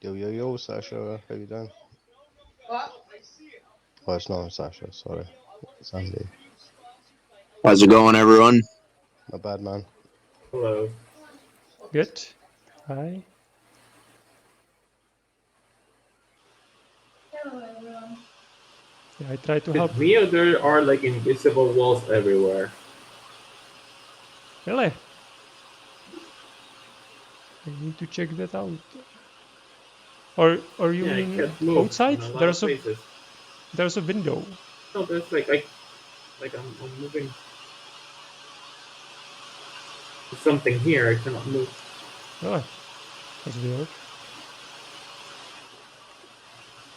Yo, yo, yo, Sasha, how you doing? Oh, it's not Sasha, sorry. It's Andy. How's it going, everyone? Not bad, man. Hello. Good. Hi. Yeah, I try to Is help. it me or there are like invisible walls everywhere? Really? I need to check that out. Or you Yeah, I mean can't move outside? in a lot of There's places. a window. No, there's like I'm moving to something here. I cannot move. Really? That's weird.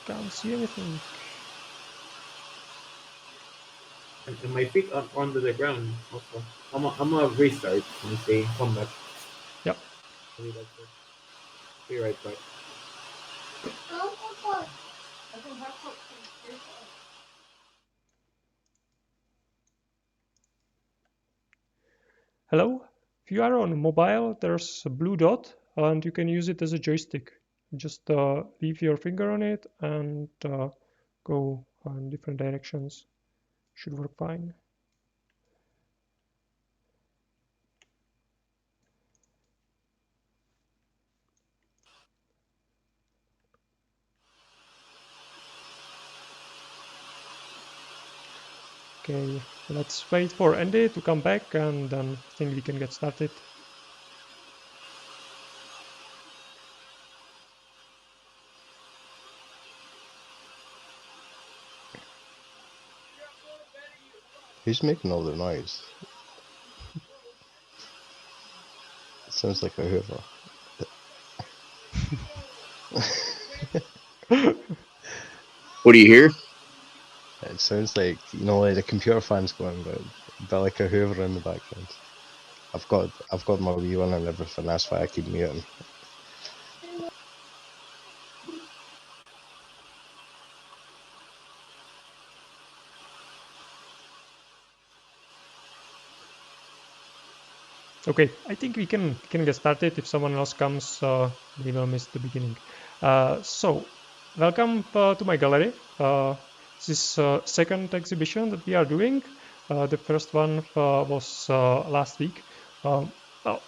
Can't see anything. And my feet are under the ground also. I'm gonna restart and see how much. Yep. Maybe that's it. Be right back. Hello? If you are on mobile, there's a blue dot and you can use it as a joystick. Just leave your finger on it and go in different directions. Should work fine. Okay, let's wait for Andy to come back and then I think we can get started. Who's making all the noise? It sounds like a Hoover. What do you hear? It sounds like, like the computer fans going, but like a Hoover in the background. I've got my wee one and everything, that's why I keep muting. Okay, I think we can get started. If someone else comes, they will miss the beginning. So, welcome to my gallery. This is second exhibition that we are doing. The first one was last week.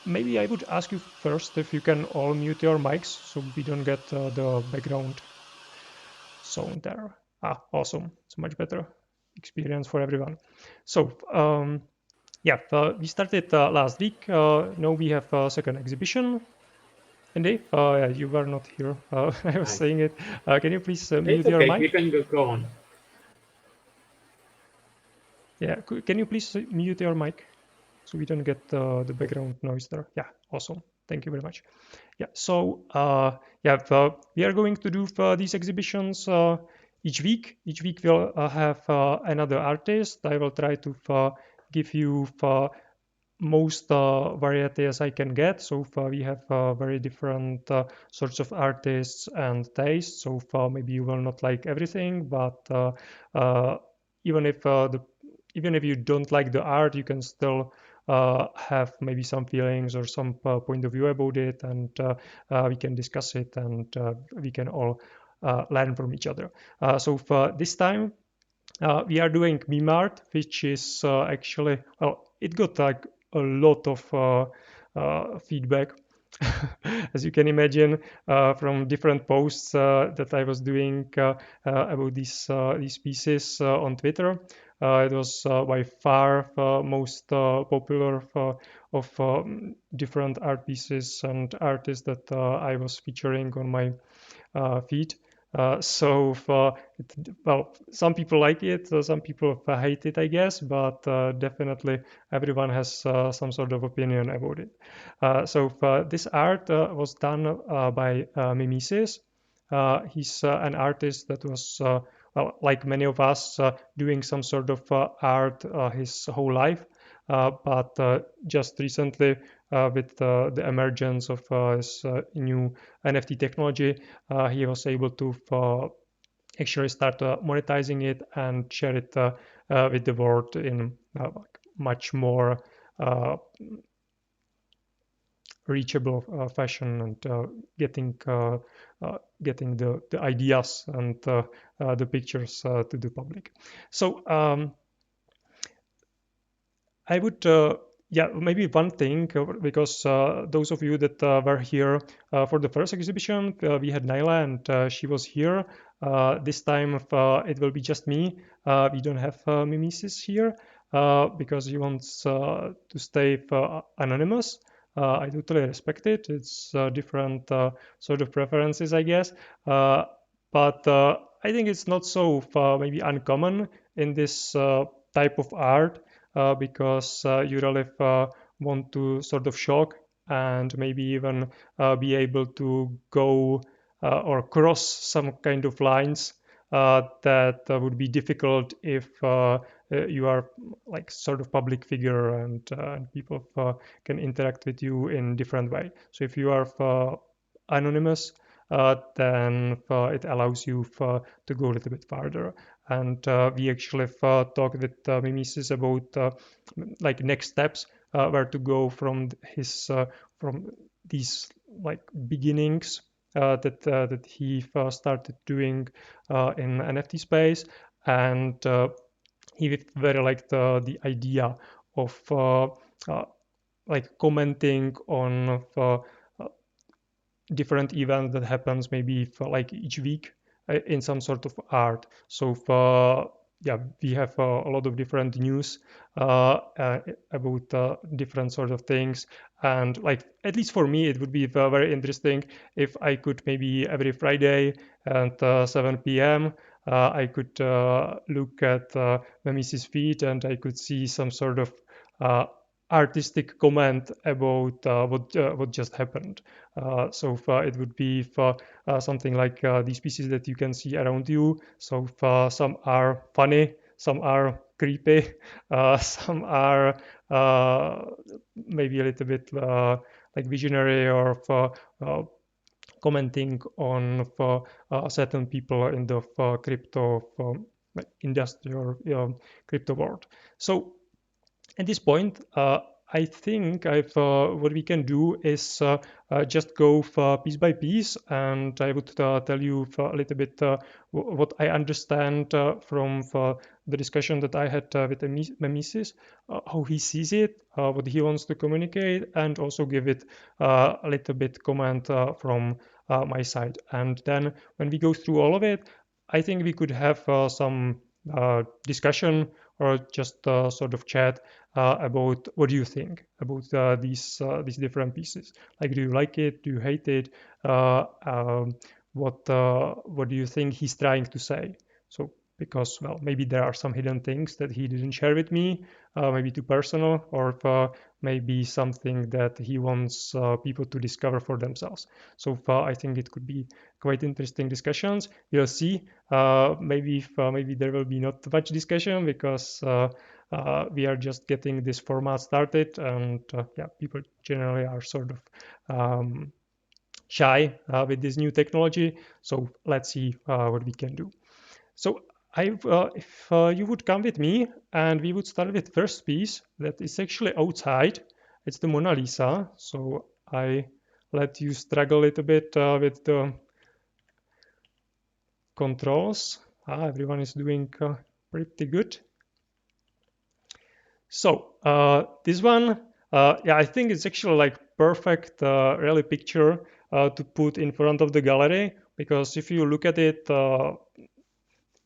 Maybe I would ask you first if you can all mute your mics so we don't get the background sound there. Awesome. It's a much better experience for everyone. So, yeah, we started last week. Now we have a second exhibition. Andy, yeah, you were not here. I was Nice. saying it. Can you please It's mute your okay. You mic? can go on. Yeah, can you please mute your mic so we don't get the background noise there? Yeah, awesome. Thank you very much. Yeah, so yeah, we are going to do these exhibitions each week. Each week we'll have another artist. I will try to give you most variety as I can get. So far, we have very different sorts of artists and tastes. So far, maybe you will not like everything, but uh, even if even if you don't like the art, you can still have maybe some feelings or some point of view about it, and we can discuss it, and we can all learn from each other. So for this time, we are doing meme art, which is actually, well, it got like a lot of feedback, as you can imagine, from different posts that I was doing about these pieces on Twitter. It was by far most popular of different art pieces and artists that I was featuring on my feed. So well, some people like it, some people hate it, I guess, but definitely everyone has some sort of opinion about it. So this art was done by Memesis. He's an artist that was, well, like many of us, doing some sort of art his whole life. But just recently, with the emergence of his new NFT technology, he was able to actually start monetizing it and share it with the world in much more reachable fashion, and getting the ideas and the pictures to the public. So I would, yeah, maybe one thing, because those of you that were here for the first exhibition, we had Naila, and she was here. This time it will be just me. We don't have Memesis here because he wants to stay anonymous. I totally respect it. It's different sort of preferences, I guess. But I think it's not so maybe uncommon in this type of art, because you really want to sort of shock and maybe even be able to go or cross some kind of lines that would be difficult if you are like sort of public figure, and people can interact with you in different way. So if you are anonymous, then it allows you to go a little bit farther. And we actually talked with Memesis about like next steps, where to go from his from these like beginnings that he started doing in NFT space, and he very liked the idea of like commenting on different events that happens maybe for like each week in some sort of art. So yeah, we have a lot of different news about different sort of things, and like at least for me it would be very interesting if I could maybe every Friday at 7 p.m. I could look at Memesis feed, and I could see some sort of artistic comment about what just happened. So it would be something like these pieces that you can see around you. So some are funny, some are creepy, some are maybe a little bit like visionary, or commenting on certain people in the crypto industry or crypto world. So at this point, I think what we can do is just go piece by piece, and I would tell you a little bit what I understand from the discussion that I had with Memesis, how he sees it, what he wants to communicate, and also give it a little bit comment from my side. And then when we go through all of it, I think we could have some discussion, or just sort of chat about what do you think about these different pieces. Like, do you like it? Do you hate it? What do you think he's trying to say? So because, well, maybe there are some hidden things that he didn't share with me, maybe too personal, or maybe something that he wants people to discover for themselves. So I think it could be quite interesting discussions. We'll see. Maybe there will be not much discussion, because we are just getting this format started, and yeah, people generally are sort of shy with this new technology. So let's see what we can do. So if you would come with me, and we would start with first piece that is actually outside. It's the Mona Lisa. So I let you struggle a little bit with the controls. Everyone is doing pretty good. So this one, yeah, I think it's actually like perfect really picture to put in front of the gallery, because if you look at it,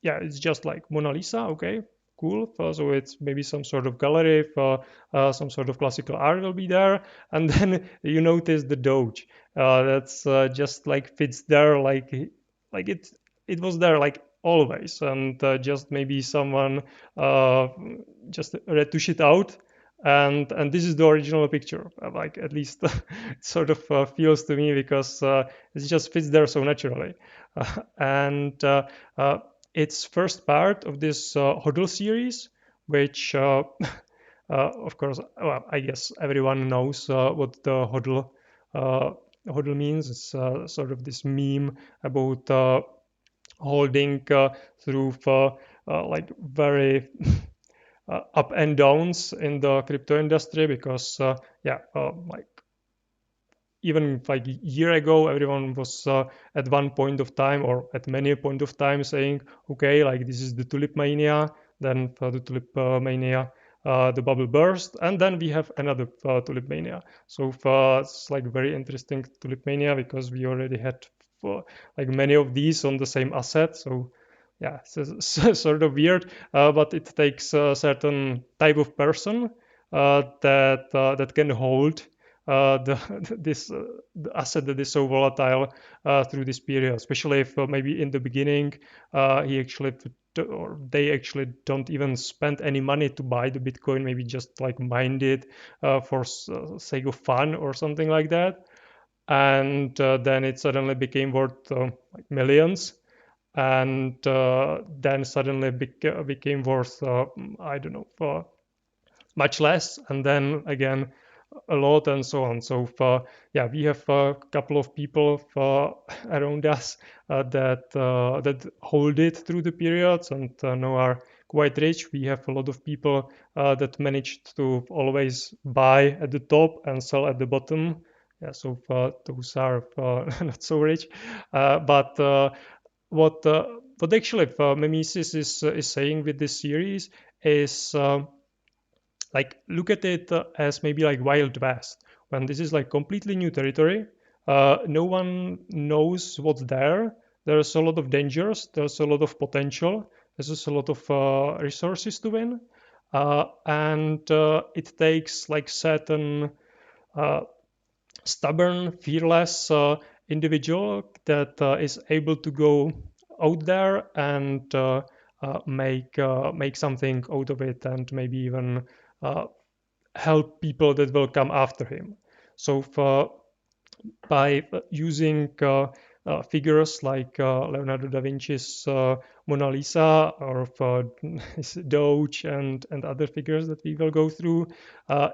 yeah, it's just like Mona Lisa. Okay, cool. So it's maybe some sort of gallery for some sort of classical art will be there, and then you notice the Doge. That's just like fits there, like it was there like always, and just maybe someone just retouch it out, and this is the original picture. Like, at least it sort of feels to me, because it just fits there so naturally. And it's first part of this HODL series, which of course, well, I guess everyone knows what the HODL means. It's sort of this meme about holding through like very up and downs in the crypto industry, because yeah, like even like a year ago, everyone was at one point of time or at many point of time saying, okay, like this is the tulip mania. Then for the tulip mania, the bubble burst, and then we have another tulip mania. So it's like very interesting tulip mania because we already had like many of these on the same asset. So yeah, it's sort of weird, but it takes a certain type of person that can hold the asset that is so volatile through this period, especially if maybe in the beginning he actually or they actually don't even spend any money to buy the Bitcoin, maybe just like mined it for sake of fun or something like that, and then it suddenly became worth like millions, and then suddenly became worth I don't know for much less, and then again a lot, and so on. So yeah, we have a couple of people around us that hold it through the periods and now are quite rich. We have a lot of people that managed to always buy at the top and sell at the bottom. Yeah, so those are not so rich, but what actually Memesis is saying with this series is like look at it as maybe like Wild West, when this is like completely new territory. No one knows what's there. There's a lot of dangers. There's a lot of potential. There's just a lot of resources to win, and it takes like certain uh, stubborn, fearless individual that is able to go out there and make something out of it, and maybe even help people that will come after him. So by using figures like Leonardo da Vinci's Mona Lisa, or his Doge, and other figures that we will go through,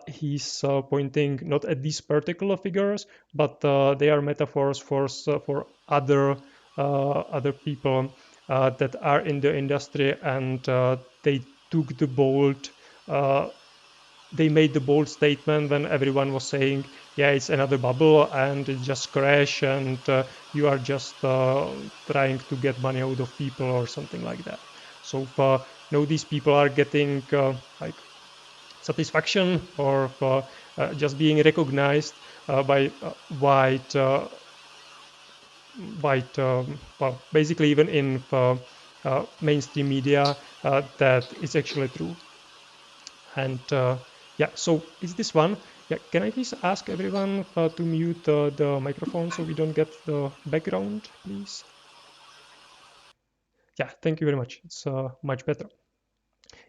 he's pointing not at these particular figures, but they are metaphors for other people that are in the industry, and they took the bold they made the bold statement when everyone was saying, yeah, it's another bubble and it just crashed, and you are just trying to get money out of people or something like that. So now these people are getting like satisfaction or just being recognized by well, basically even in mainstream media, that it's actually true. And yeah, so it's this one. Yeah, can I please ask everyone to mute the microphone so we don't get the background, please? Yeah, thank you very much. It's much better.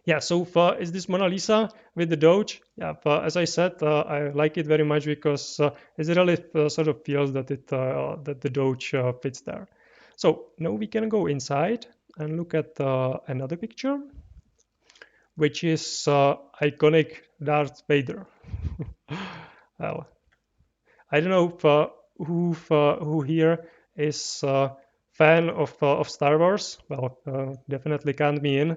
Yeah, so is this Mona Lisa with the Doge? Yeah, as I said, I like it very much because it really sort of feels that that the Doge fits there. So now we can go inside and look at another picture, which is iconic Darth Vader. Well, I don't know if, who here is a fan of Star Wars. Well, definitely count me in.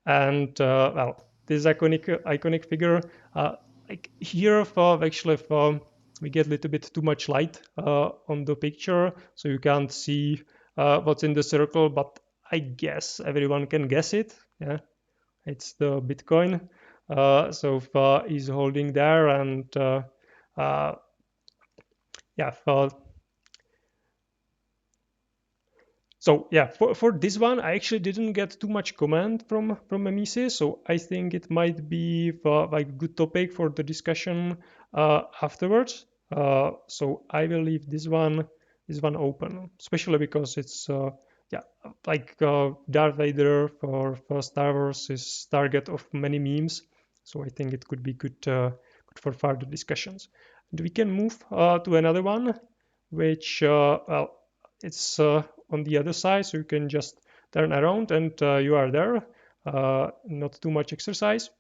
And well, this iconic figure. Like here, actually, we get a little bit too much light on the picture, so you can't see what's in the circle. But I guess everyone can guess it. Yeah, it's the Bitcoin. So he's holding there, and yeah, so yeah, for this one, I actually didn't get too much comment from Memesis, so I think it might be like a good topic for the discussion afterwards. So I will leave this one open, especially because it's yeah, like Darth Vader for Star Wars is target of many memes, so I think it could be good for further discussions. And we can move to another one, which well, it's on the other side, so you can just turn around and you are there. Not too much exercise.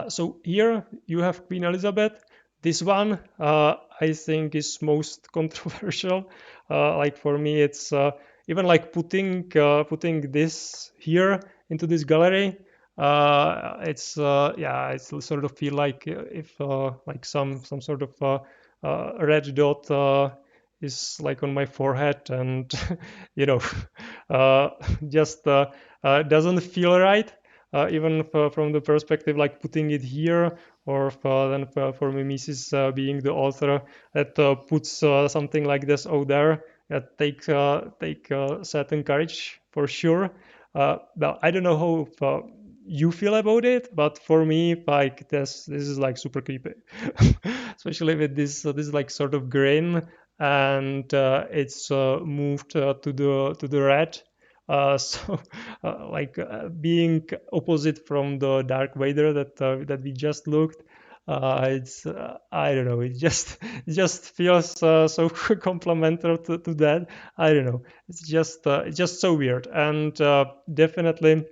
So here you have Queen Elizabeth. This one I think is most controversial. Like for me, it's even like putting this here into this gallery. It's yeah, it's sort of feel like if like some sort of red dot is like on my forehead, and just doesn't feel right, even from the perspective like putting it here, or then for Memesis being the author that puts something like this out there. Take certain courage for sure. Now I don't know how you feel about it, but for me, like this is like super creepy, especially with this like sort of grain, and it's moved to the red. So, being opposite from the Darth Vader that we just looked, it's I don't know. It just feels so complementary to that. I don't know. It's just so weird, and definitely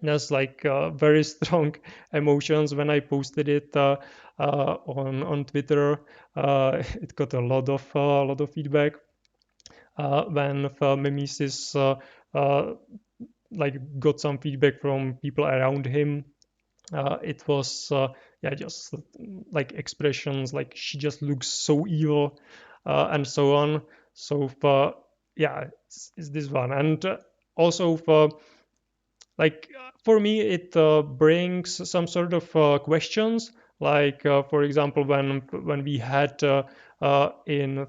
there's like very strong emotions when I posted it on Twitter. It got a lot of feedback when Memesis like got some feedback from people around him. It was yeah, just like expressions like she just looks so evil and so on. So yeah, it's this one, and also for me it brings some sort of questions, like for example when we had in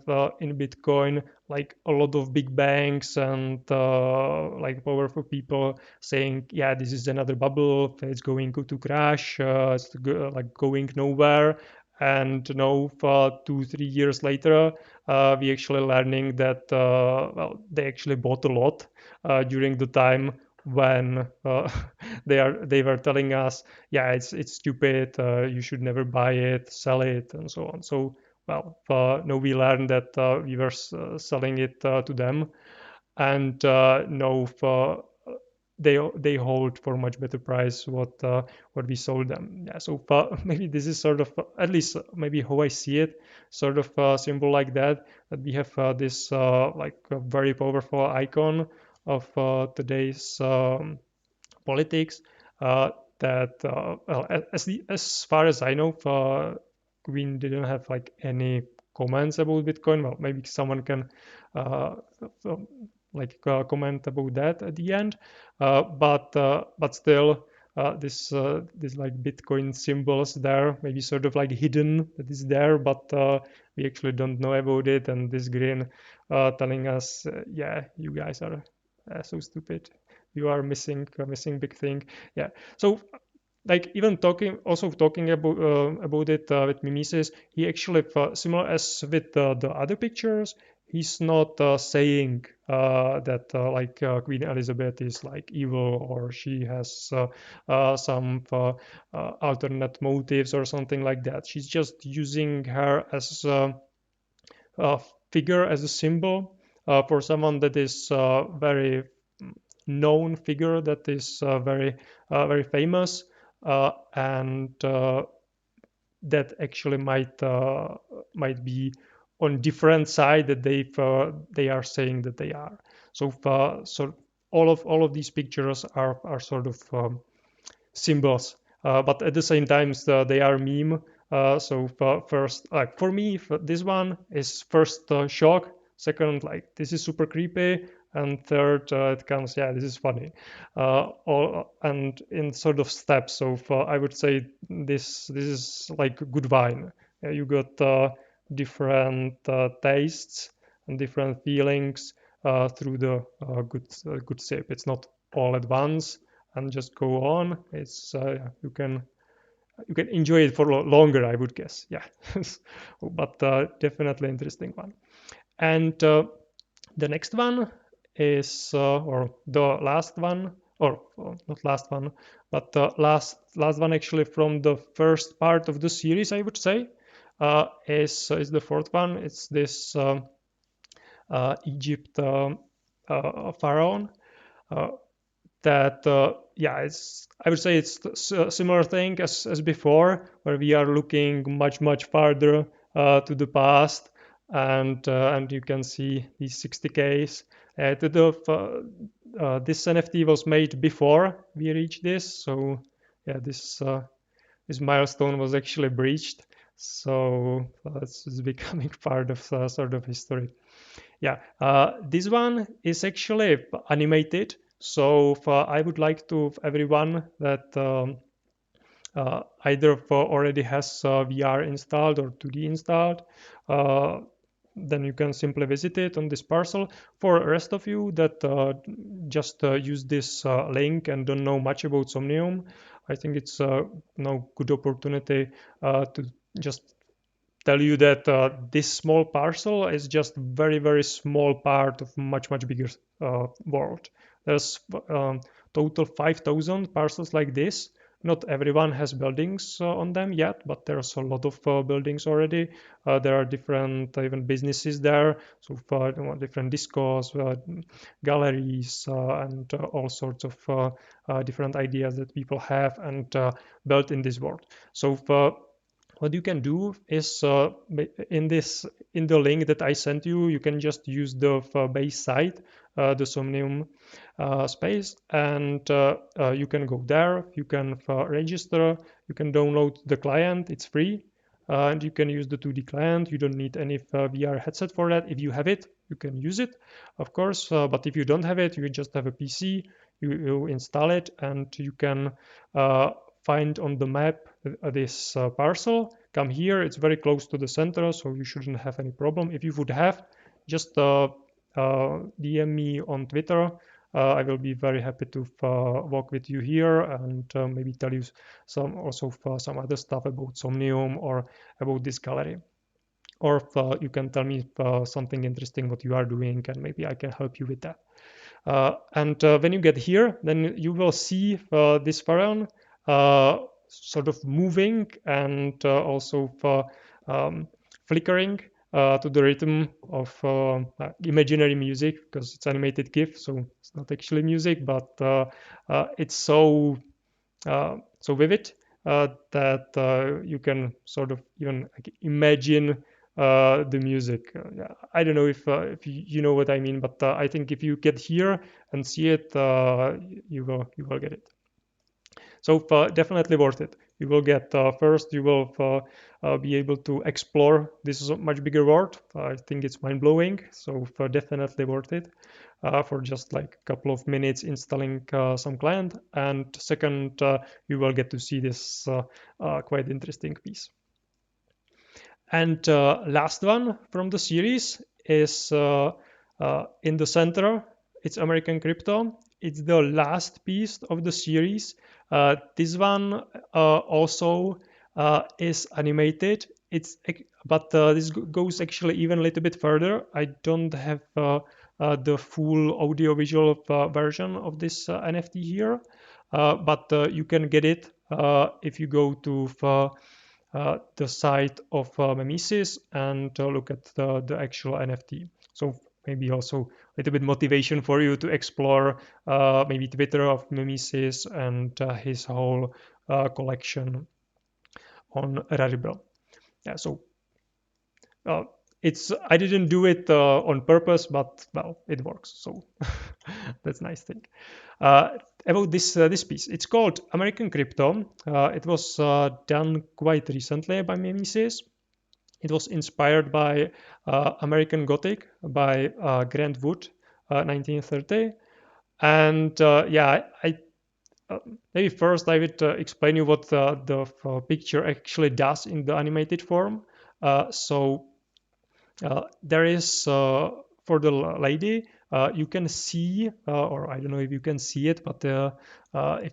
Bitcoin like a lot of big banks and like powerful people saying, yeah, this is another bubble, it's going to crash, like going nowhere. And now, 2-3 years later, we actually learning that well, they actually bought a lot during the time when they were telling us, yeah, it's stupid, you should never buy it, sell it, and so on. So well, no, we learned that we were selling it to them, and no, they hold for much better price what we sold them. Yeah, so maybe this is sort of at least maybe how I see it, sort of symbol like that we have this like a very powerful icon of today's politics that well, as far as I know, Queen didn't have like any comments about Bitcoin. Well, maybe someone can uh, comment about that at the end, but still. This like Bitcoin symbols there, maybe sort of like hidden that is there, but we actually don't know about it. And this green telling us, yeah, you guys are so stupid, you are missing big thing. Yeah, so like even talking about it with Mimesis, he actually similar as with the other pictures, he's not saying that Queen Elizabeth is like evil, or she has some alternate motives or something like that. She's just using her as a figure, as a symbol for someone that is very known figure, that is very famous, and that actually might be on different side that they are saying that they are. So so all of these pictures are sort of symbols, but at the same time they are meme. So first, like for me, this one is first shock. Second, like this is super creepy, and third, it comes, yeah, this is funny. And in sort of steps. So I would say this is like good wine. You got different tastes and different feelings through the good sip. It's not all at once and just go on. It's you can enjoy it for longer, I would guess. Yeah, but definitely interesting one. And the next one is or the last one, or not last one, but last one actually from the first part of the series, I would say, is the fourth one. It's this Egypt pharaoh. That yeah, it's, I would say it's a similar thing as before, where we are looking much farther to the past, and you can see these 60Ks. This NFT was made before we reached this, so yeah, this milestone was actually breached. So it's becoming part of sort of history. Yeah, this one is actually animated. So I would like to everyone that either already has VR installed or 2D installed, then you can simply visit it on this parcel. For the rest of you that just use this link and don't know much about Somnium, I think it's no good opportunity to just tell you that this small parcel is just very small part of much bigger world. There's total 5,000 parcels like this. Not everyone has buildings on them yet, but there's a lot of buildings already. There are different even businesses there, so different discos, galleries, and all sorts of different ideas that people have and built in this world. So what you can do is in the link that I sent you, you can just use the base site, the Somnium space, and you can go there. You can register. You can download the client. It's free, and you can use the 2D client. You don't need any VR headset for that. If you have it, you can use it, of course. But if you don't have it, you just have a PC. You install it, and you can find on the map this parcel. Come here, it's very close to the center, so you shouldn't have any problem. If you would have, just DM me on Twitter. I will be very happy to walk with you here and maybe tell you some other stuff about Somnium or about this gallery. Or you can tell me something interesting what you are doing, and maybe I can help you with that. And when you get here, then you will see this pharaoh sort of moving and also flickering to the rhythm of imaginary music, because it's animated GIF, so it's not actually music, but it's so vivid that you can sort of even like, imagine the music. Yeah, I don't know if you know what I mean, but I think if you get here and see it, you will get it. So definitely worth it. You will get first, you will be able to explore this much bigger world. I think it's mind blowing. So definitely worth it. For just like a couple of minutes installing some client, and second, you will get to see this quite interesting piece. And last one from the series is in the center. It's American Crypto. It's the last piece of the series. This one also is animated. But this goes actually even a little bit further. I don't have the full audiovisual version of this NFT here, but you can get it if you go to the site of Memesis and look at the actual NFT. So maybe also a little bit motivation for you to explore maybe Twitter of Memesis and his whole collection on Rarible. Yeah, so I didn't do it on purpose, but well, it works. So that's a nice thing. About this piece, it's called American Crypto. It was done quite recently by Memesis. It was inspired by American Gothic by Grant Wood, 1930. And yeah, I maybe first I would explain you what the picture actually does in the animated form. So there is for the lady, you can see, or I don't know if you can see it, but if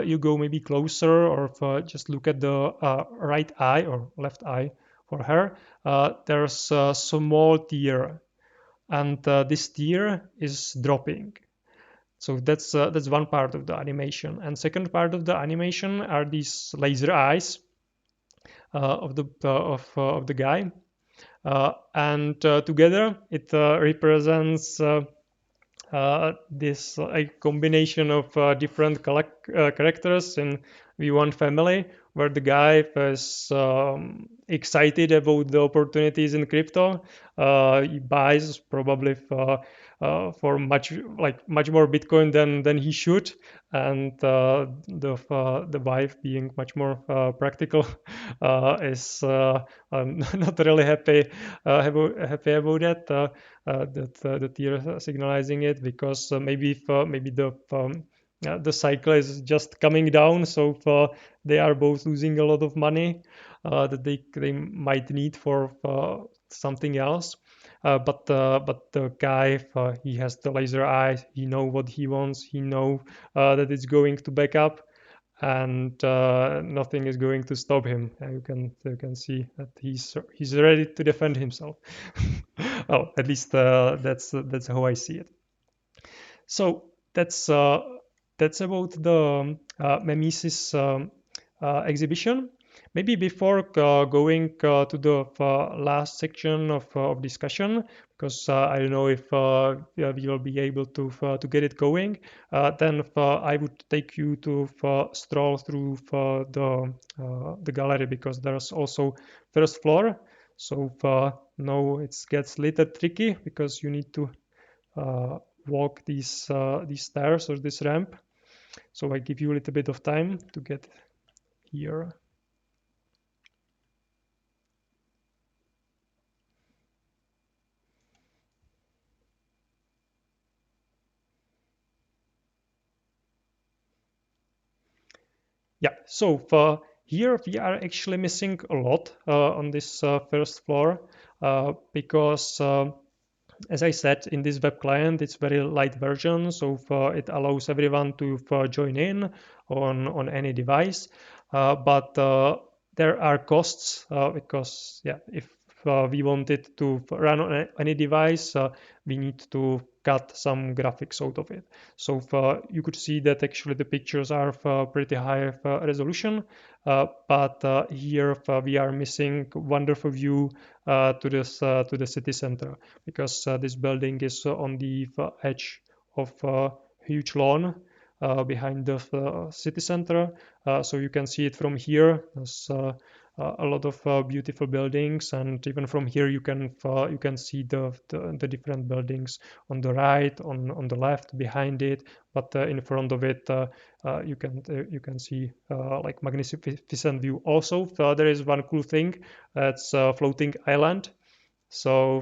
you go maybe closer, or if, just look at the right eye or left eye for her, there's a small tear, and this tear is dropping. So that's one part of the animation. And second part of the animation are these laser eyes of the guy. And together it represents this combination of different characters in V1 family, where the guy is excited about the opportunities in crypto. He buys probably for much more Bitcoin than he should, and the wife, being much more practical, is not really happy about that. That you're signalizing it, because maybe the cycle is just coming down, so they are both losing a lot of money that they might need for something else. But the guy, he has the laser eye. He know what he wants. He know that it's going to back up, and nothing is going to stop him. You can see that he's ready to defend himself. Oh, at least that's how I see it. So that's about the Memesis exhibition. Maybe before going to the last section of discussion, because I don't know if yeah, we will be able to get it going, then I would take you to stroll through the gallery, because there's also first floor. So now it gets a little tricky, because you need to walk these stairs or this ramp. So I give you a little bit of time to get here. Yeah, so here we are actually missing a lot on this first floor, because as I said, in this web client, it's very light version, so it allows everyone to join in on any device. But there are costs, because yeah, if we wanted to run on any device, we need to cut some graphics out of it. So you could see that actually the pictures are pretty high resolution, but here we are missing wonderful view to the city center, because this building is on the edge of a huge lawn behind the city center. So you can see it from here. There's a lot of beautiful buildings, and even from here you can see the different buildings on the right, on the left, behind it, but in front of it you can see like magnificent view. Also there is one cool thing, that's a floating island. So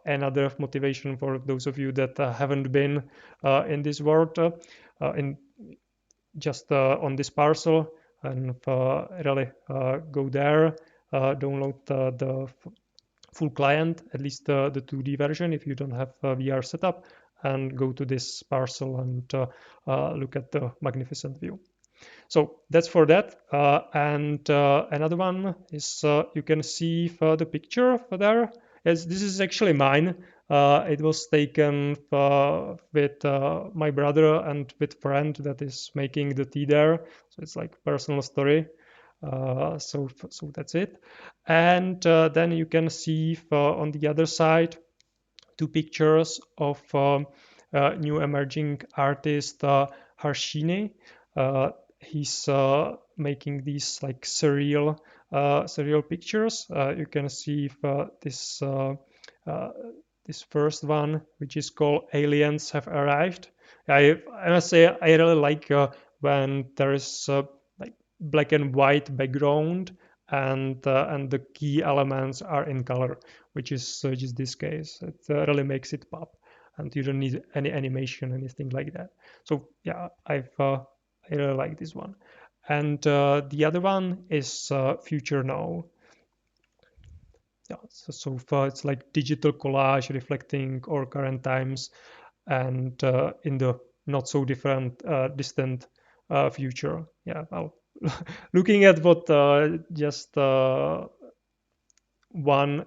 another motivation for those of you that haven't been in this world, in just on this parcel, and really go there, download the full client, at least the 2D version if you don't have VR setup, and go to this parcel and look at the magnificent view. So that's for that. And another one is you can see the picture there. Yes, this is actually mine. It was taken with my brother and with friend that is making the tea there. So it's like personal story. So that's it. And then you can see on the other side 2 pictures of new emerging artist Harshini. He's making these like surreal pictures. You can see this first one, which is called Aliens Have Arrived. I must say I really like when there is like black and white background, and the key elements are in color, which is this case. It really makes it pop, and you don't need any animation, anything like that. So yeah, I really like this one. And the other one is Future Now. Yeah, so far it's like digital collage reflecting our current times, and in the not so different distant future. Yeah, well, looking at what just one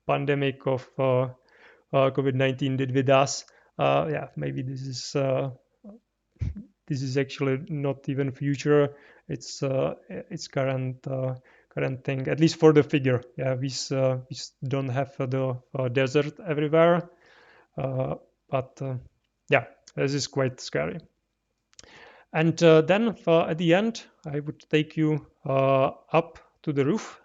pandemic of COVID-19 did with us, yeah, maybe this is actually not even future. It's current thing, at least for the figure. Yeah, we don't have the desert everywhere, but yeah, this is quite scary. And then at the end, I would take you up to the roof.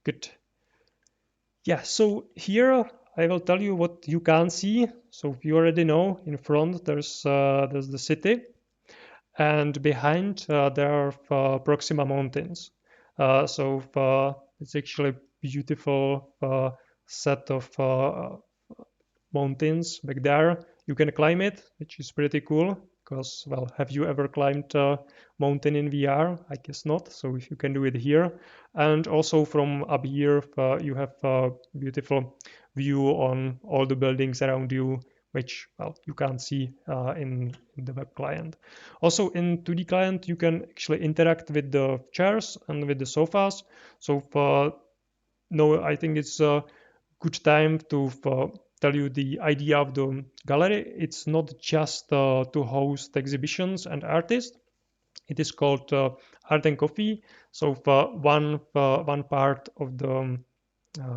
Good. Yeah, so here I will tell you what you can see. So you already know in front there's the city, and behind there are Proxima Mountains. It's actually a beautiful set of mountains back there. You can climb it, which is pretty cool. Because, well, have you ever climbed a mountain in VR? I guess not. So if you can do it here, and also from up here, you have a beautiful view on all the buildings around you, which, well, you can't see in the web client. Also in 2D client, you can actually interact with the chairs and with the sofas. So no, I think it's a good time to tell you the idea of the gallery. It's not just to host exhibitions and artists. It is called Art and Coffee. So one part of the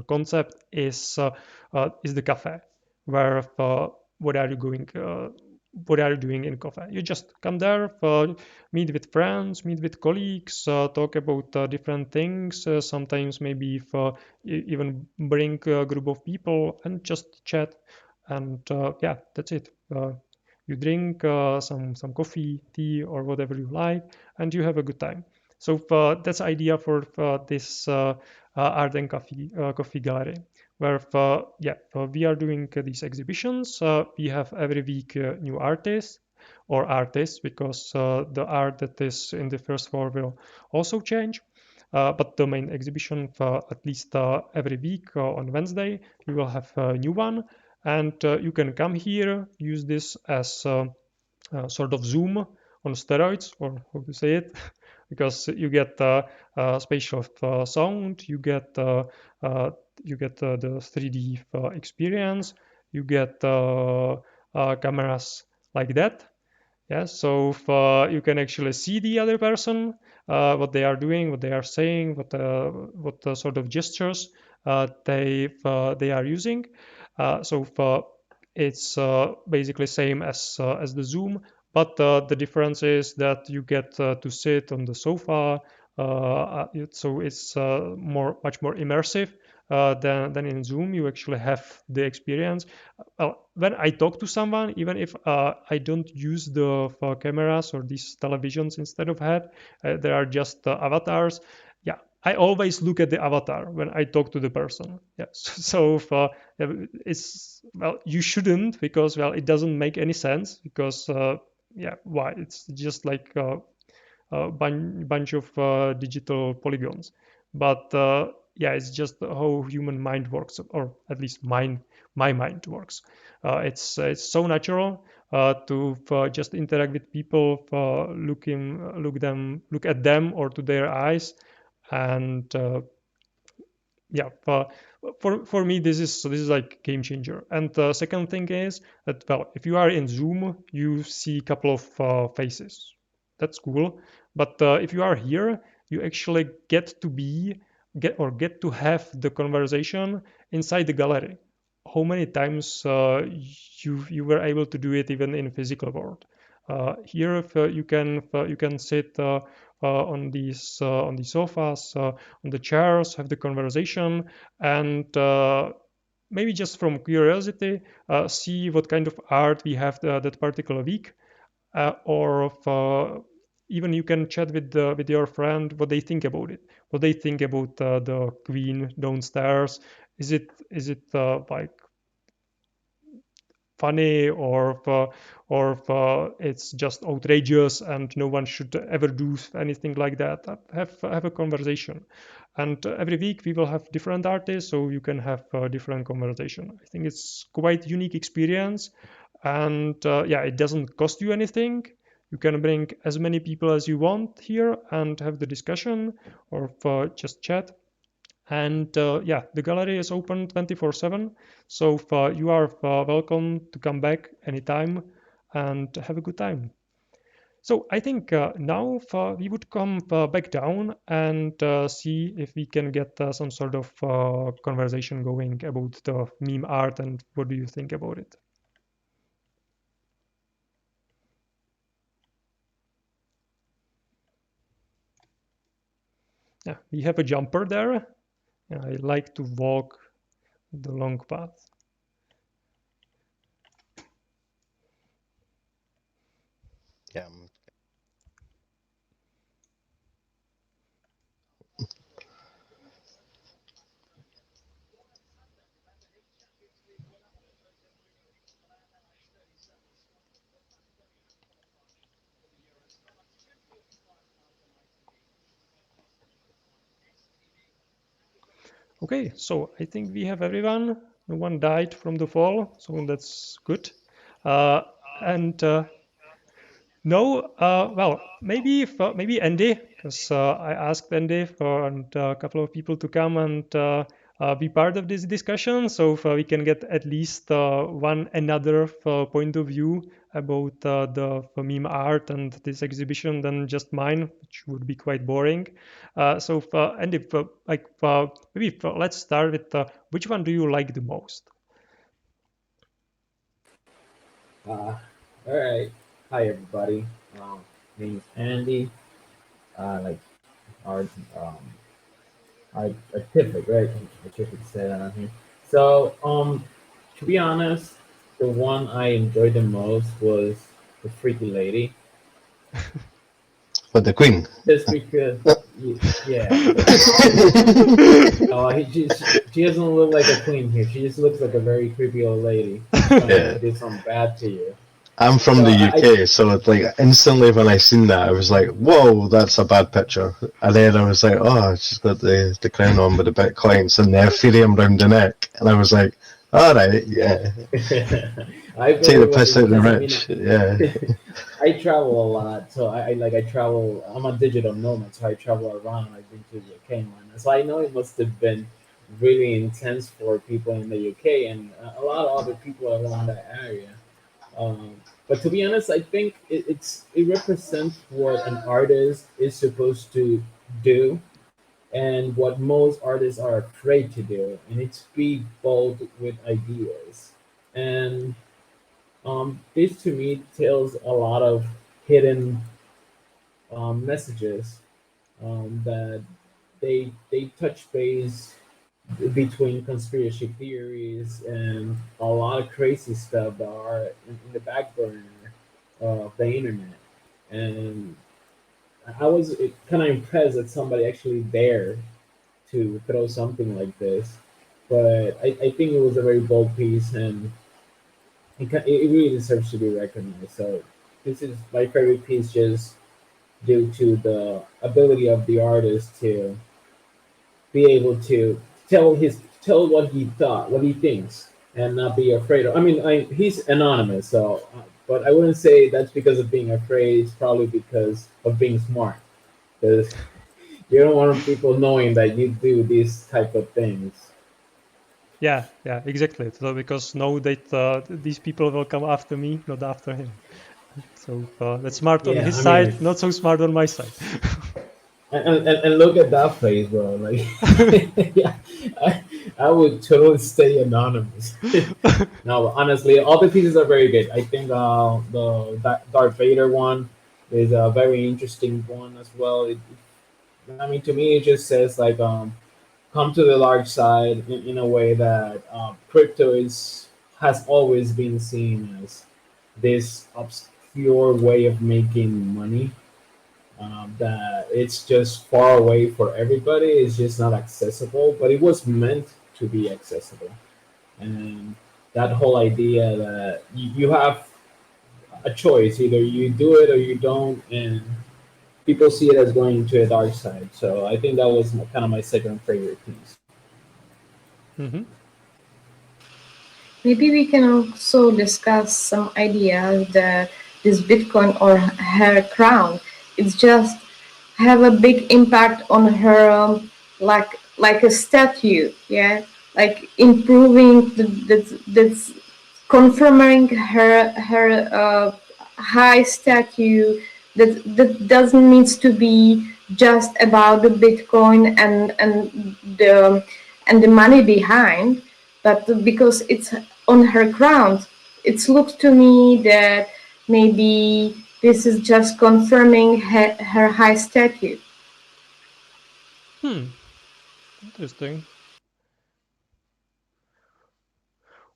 concept is the cafe, where what are you going what are you doing in cafe? You just come there, meet with friends, meet with colleagues, talk about different things. Sometimes maybe if, even bring a group of people and just chat. And yeah, that's it. You drink some coffee, tea, or whatever you like, and you have a good time. So that's the idea for this art and coffee gallery, where we are doing these exhibitions. We have every week new artists or artists, because the art that is in the first floor will also change. But the main exhibition, at least every week on Wednesday, we will have a new one, and you can come here, use this as sort of Zoom on steroids, or how to say it, because you get spatial sound, you get the 3D experience, you get cameras like that. Yeah, so you can actually see the other person, what they are doing, what they are saying, what sort of gestures they are using. It's basically same as the Zoom, but the difference is that you get to sit on the sofa. So it's much more immersive than in Zoom. You actually have the experience. When I talk to someone, even if I don't use the cameras or these televisions instead of head, there are just avatars. Yeah, I always look at the avatar when I talk to the person. Yeah, so it's, well, you shouldn't, because, well, it doesn't make any sense, because yeah, why? It's just like a bunch of digital polygons. But yeah, it's just how human mind works, or at least my mind works. It's so natural to just interact with people, look at them or to their eyes, and yeah, for me this is like game changer. And the second thing is that, well, if you are in Zoom, you see a couple of faces. That's cool. But if you are here, you actually get to have the conversation inside the gallery. How many times you were able to do it even in physical world? Here, if, you can sit on the sofas, on the chairs, have the conversation, and maybe just from curiosity, see what kind of art we have that particular week, or even you can chat with your friend what they think about it, what they think about the queen downstairs. Is it like funny, or it's just outrageous and no one should ever do anything like that? Have a conversation. And every week we will have different artists, so you can have a different conversation. I think it's quite unique experience, and yeah, it doesn't cost you anything. You can bring as many people as you want here and have the discussion, or just chat. And yeah, the gallery is open 24/7, so you are welcome to come back anytime and have a good time. So I think now we would come back down and see if we can get some sort of conversation going about the meme art and what do you think about it. Yeah, we have a jumper there. I like to walk the long path. Yeah. Okay, so I think we have everyone. No one died from the fall, so that's good. And no, well, maybe maybe Andy, because I asked Andy and a couple of people to come and be part of this discussion, so we can get at least one another point of view about the meme art and this exhibition than just mine, which would be quite boring. So Andy, maybe let's start with which one do you like the most? All right. Hi, everybody. Name is Andy. Like art, artific, right? Artific said on here. So, to be honest, the one I enjoyed the most was the Freaky Lady. But the Queen. Just because, yeah. Oh, she doesn't look like a queen here. She just looks like a very creepy old lady trying Yeah. to do something bad to you. I'm from So the I, UK, so it's like instantly when I seen that, I was like, "Whoa, that's a bad picture." And then I was like, "Oh, she's got the crown on with the bit coins and the Ethereum round the neck," and I was like, "All right, yeah, I take the believe piss out of the because rich, yeah." I travel a lot, so I travel. I'm a digital nomad, so I travel around. I've been to the UK and whatnot. So I know it must have been really intense for people in the UK and a lot of other people around that area. But to be honest, I think it represents what an artist is supposed to do and what most artists are afraid to do, and it's be bold with ideas. And this to me tells a lot of hidden messages that they touch base between conspiracy theories and a lot of crazy stuff that are in the back burner of the internet. And I was kind of impressed that somebody actually dared to throw something like this. But I think it was a very bold piece, and it really deserves to be recognized. So this is my favorite piece, just due to the ability of the artist to be able to tell what he thought, what he thinks, and not be afraid of. I mean, he's anonymous, so but I wouldn't say that's because of being afraid. It's probably because of being smart. Because you don't want people knowing that you do these type of things. Yeah, exactly. So because know that these people will come after me, not after him. So that's smart on Yeah, his I mean, side, not so smart on my side. and look at that face, bro. Like, yeah, I would totally stay anonymous. No, honestly, all the pieces are very good. I think the Darth Vader one is a very interesting one as well. I mean, to me, it just says like come to the large side in a way that crypto is has always been seen as this obscure way of making money. That it's just far away for everybody. It's just not accessible, but it was meant to be accessible. And that whole idea that you have a choice, either you do it or you don't, and people see it as going to a dark side. So I think that was kind of my second favorite piece. Mm-hmm. Maybe we can also discuss some ideas that this Bitcoin or her crown, it's just have a big impact on her, like a statue, yeah, like improving that's confirming her high statue. That doesn't need to be just about the Bitcoin and the money behind, but because it's on her ground, it looks to me that maybe this is just confirming her high status. Interesting.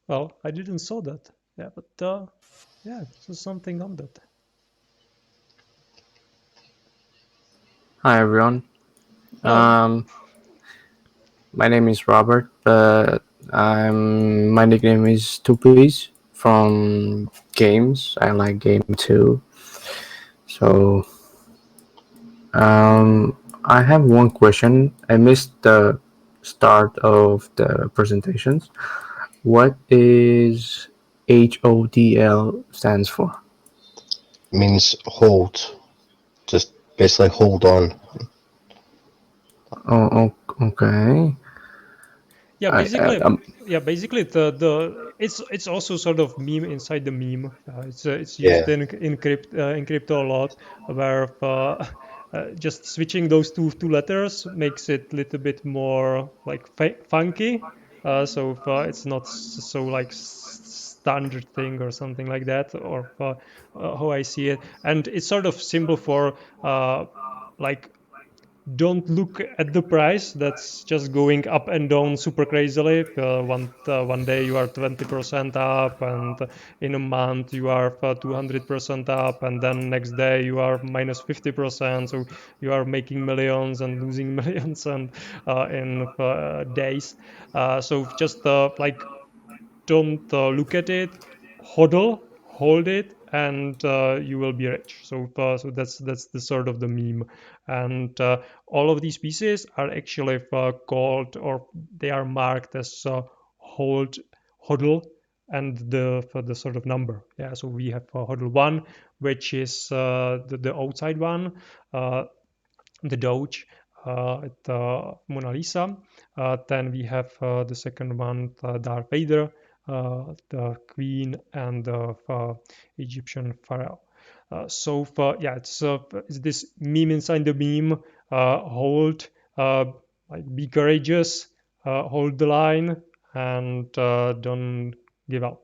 Well, I didn't saw that. Yeah, but yeah, there's something on that. Hi everyone. Hello. My name is Robert, but my nickname is Tupies from games. I like game too. So I have one question. I missed the start of the presentations. What is HODL stands for? Means hold. Just basically hold on. Oh, okay. Yeah, I, basically, it's also sort of meme inside the meme. It's used Yeah. in crypto a lot, where just switching those two letters makes it a little bit more like funky. So it's not so like standard thing or something like that, or how I see it. And it's sort of symbol for like don't look at the price that's just going up and down super crazily. One day you are 20% up, and in a month you are 200% up, and then next day you are minus 50%. So you are making millions and losing millions and in days. So just like don't look at it, hodl, hold it, and you will be rich. So that's the sort of the meme. And all of these pieces are actually called, or they are marked as hold, hodl, and the for the sort of number. Yeah, so we have hodl 1, which is the outside one, the Doge, the Mona Lisa. Then we have the second one, Darth Vader, the Queen, and the Egyptian Pharaoh. Yeah, it's this meme inside the meme. Hold, like be courageous, hold the line, and don't give up.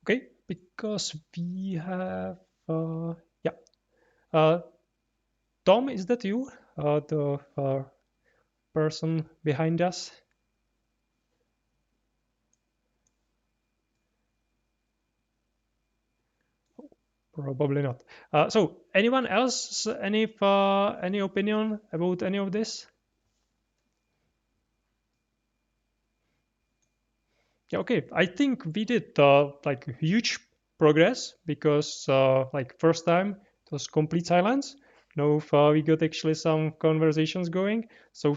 Okay, because we have yeah. Uh, Tom, is that you? The person behind us? Probably not. So, anyone else? Any opinion about any of this? Yeah, okay. I think we did like huge progress because like first time it was complete silence. Now we got actually some conversations going. So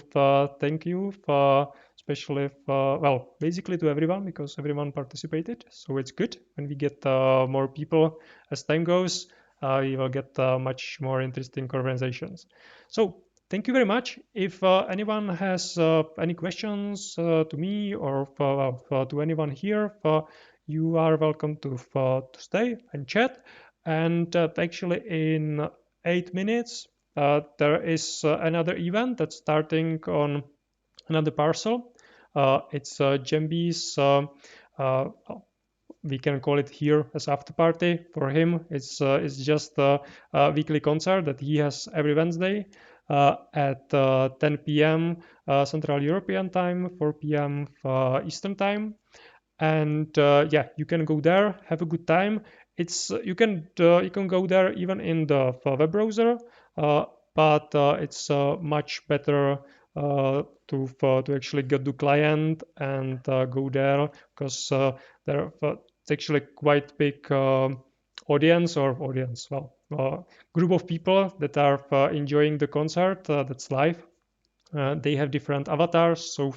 thank you for especially well basically to everyone because everyone participated. So it's good when we get more people as time goes. We will get much more interesting conversations. So thank you very much. If anyone has any questions to me or to anyone here, you are welcome to stay and chat. And actually, in 8 minutes, there is another event that's starting on another parcel. It's Jembi's. We can call it here as after party for him. It's just a weekly concert that he has every Wednesday at 10 p.m. Central European time, 4 p.m. Eastern time. And yeah, you can go there, have a good time. It's you can go there even in the web browser, uh, but it's much better to actually get the client and go there because there it's actually quite big audience, well, group of people that are enjoying the concert that's live. They have different avatars, so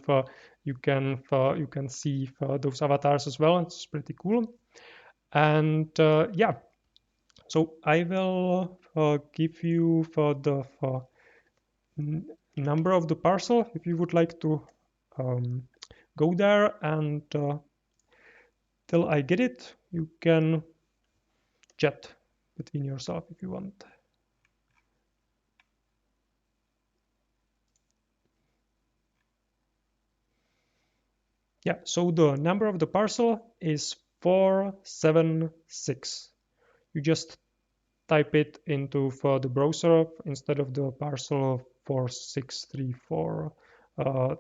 you can see those avatars as well. It's pretty cool. And yeah, so I will give you the number of the parcel if you would like to um, go there, and till I get it, you can chat between yourself if you want. Yeah, so the number of the parcel is 476. You just type it into the browser instead of the parcel 4634.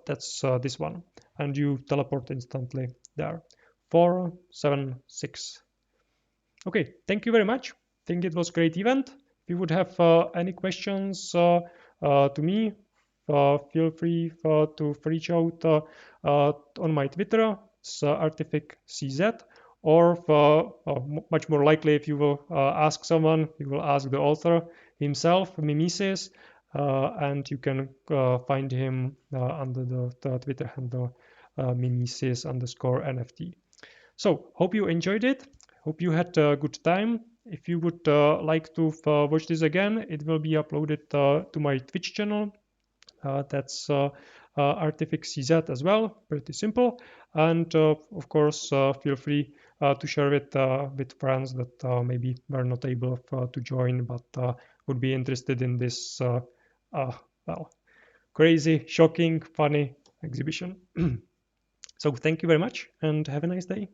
That's this one, and you teleport instantly there. 476. Okay, thank you very much. I think it was a great event. If you would have any questions to me, feel free to reach out on my Twitter, it's artificcz, or much more likely, if you will ask someone, you will ask the author himself, Memesis, and you can find him under the Twitter handle Memesis_NFT. So, hope you enjoyed it. Hope you had a good time. If you would like to watch this again, it will be uploaded to my Twitch channel. That's artificcz as well, pretty simple. And of course, feel free to share it with friends that maybe were not able to join, but would be interested in this, well, crazy, shocking, funny exhibition. So thank you very much and have a nice day.